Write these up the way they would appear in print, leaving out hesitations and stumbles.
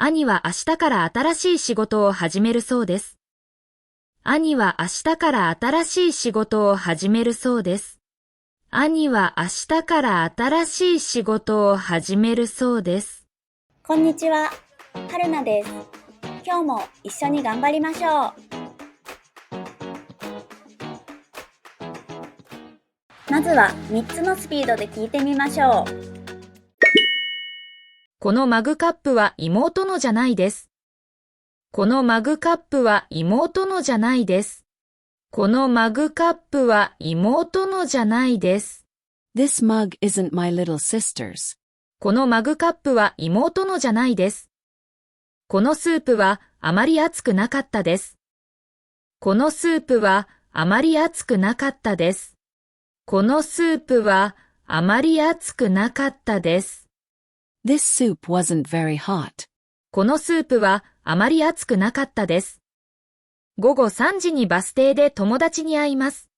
兄は明日から新しい仕事を始めるそうです。兄は明日から新しい仕事を始めるそうです。兄は明日から新しい仕事を始めるそうです。こんにちは、はるなです。今日も一緒に頑張りましょう。まずは3つのスピードで聞いてみましょう。このマグカップは妹のじゃないです。このマグカップは妹のじゃないです。このマグカップは妹のじゃないです。This mug isn't my little sister's. このマグカップは妹のじゃないです。このスープはあまり熱くなかったです。このスープはあまり熱くなかったです。このスープはあまり熱くなかったです。This soup wasn't very hot. このスープはあまり熱くなかったです。午後3時にバス停で友達に会います。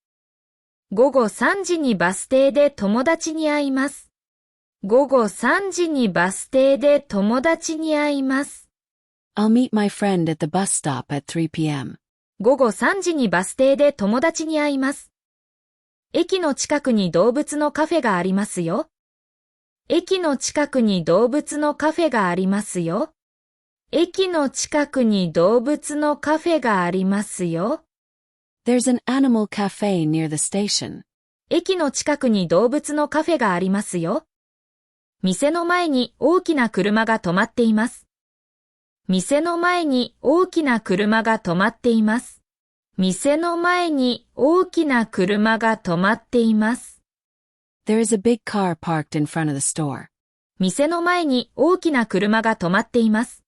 午後3時にバス停で友達に会います。午後3時にバス停で友達に会います。I'll meet my friend at the bus stop at 3 p.m. 午後3時にバス停で友達に会います。駅の近くに動物のカフェがありますよ。駅の近くに動物のカフェがありますよ。駅の近くに動物のカフェがありますよ。There's an animal cafe near the station. 駅の近くに動物のカフェがありますよ。店の前に大きな車が止まっています。店の前に大きな車が止まっています。店の前に大きな車が止まっています。There is a big car parked in front of the store. 店の前に大きな車が止まっています。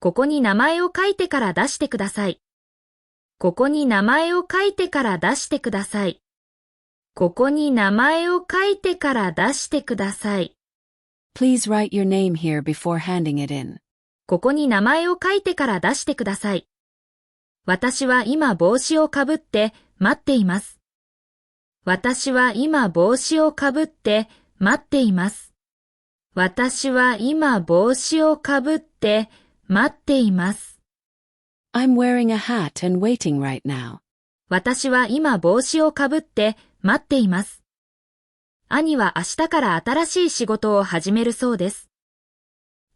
ここに名前を書いてから出してください。ここに名前を書いてから出してください。ここに名前を書いてから出してください。Please write your name here before handing it in. ここに名前を書いてから出してください。私は今帽子をかぶって待っています。私は今帽子をかぶって待っています。私は今帽子をかぶって待っています。I'm wearing a hat and waiting right now. 私は今帽子をかぶって待っています。兄は明日から新しい仕事を始めるそうです。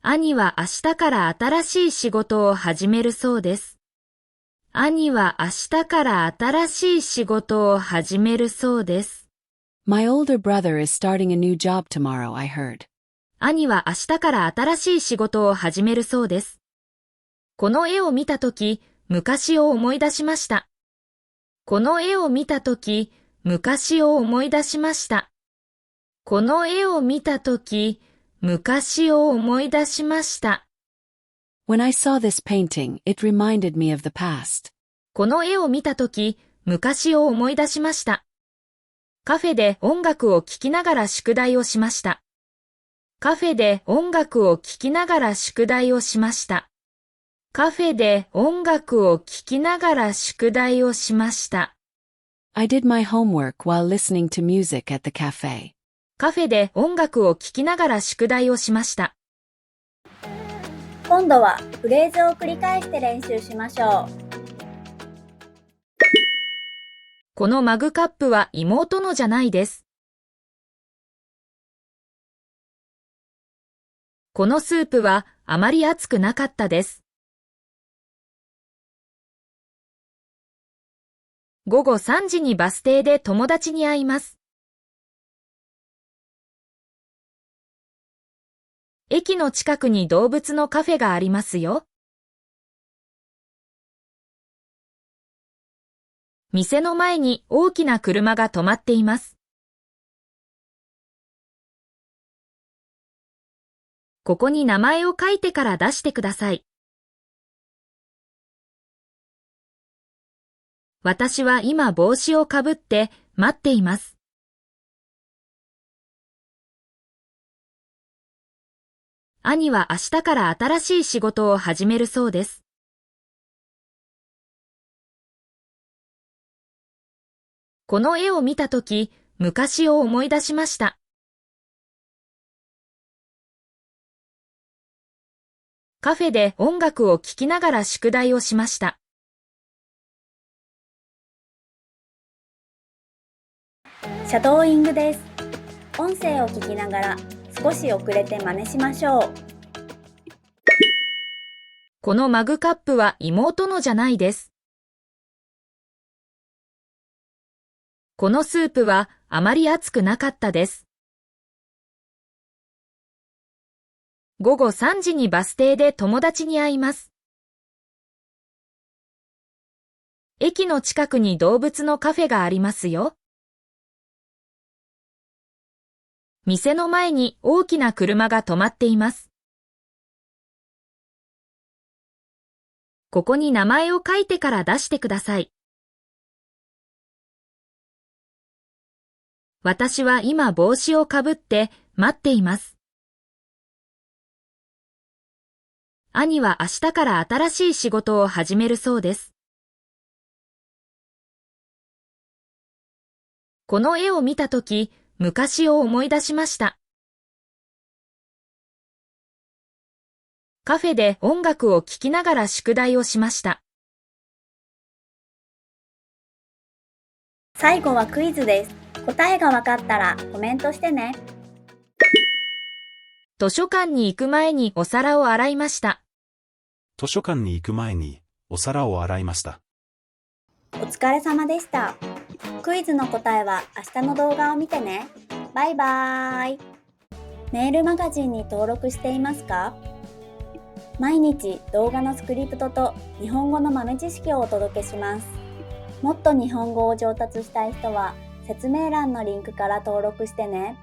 兄は明日から新しい仕事を始めるそうです。兄は明日から新しい仕事を始めるそうです。My older brother is starting a new job tomorrow, I heard. 兄は明日から新しい仕事を始めるそうです。この絵を見たとき、昔を思い出しました。この絵を見たとき、昔を思い出しました。この絵を見たとき、昔を思い出しました。When I saw this painting, it reminded me of the past. この絵を見たとき、昔を思い出しました。カフェで音楽を聴きながら宿題をしました。カフェで音楽を聴きながら宿題をしました。カフェで音楽を聴きながら宿題をしました。I did my homework while listening to music at the cafe. カフェで音楽を聴きながら宿題をしました。今度はフレーズを繰り返して練習しましょう。このマグカップは妹のじゃないです。このスープはあまり熱くなかったです。午後3時にバス停で友達に会います。駅の近くに動物のカフェがありますよ。店の前に大きな車が止まっています。ここに名前を書いてから出してください。私は今帽子をかぶって待っています。兄は明日から新しい仕事を始めるそうです。この絵を見たとき、昔を思い出しました。カフェで音楽を聴きながら宿題をしました。シャドーイングです。音声を聞きながら少し遅れて真似しましょう。このマグカップは妹のじゃないです。このスープはあまり熱くなかったです。午後3時にバス停で友達に会います。駅の近くに動物のカフェがありますよ。店の前に大きな車が止まっています。ここに名前を書いてから出してください。私は今帽子をかぶって待っています。兄は明日から新しい仕事を始めるそうです。この絵を見たとき、昔を思い出しました。カフェで音楽を聴きながら宿題をしました。最後はクイズです。答えがわかったらコメントしてね。図書館に行く前にお皿を洗いました。図書館に行く前にお皿を洗いました。お疲れ様でした。クイズの答えは明日の動画を見てね。バイバーイ。メールマガジンに登録していますか？毎日動画のスクリプトと日本語の豆知識をお届けします。もっと日本語を上達したい人は説明欄のリンクから登録してね。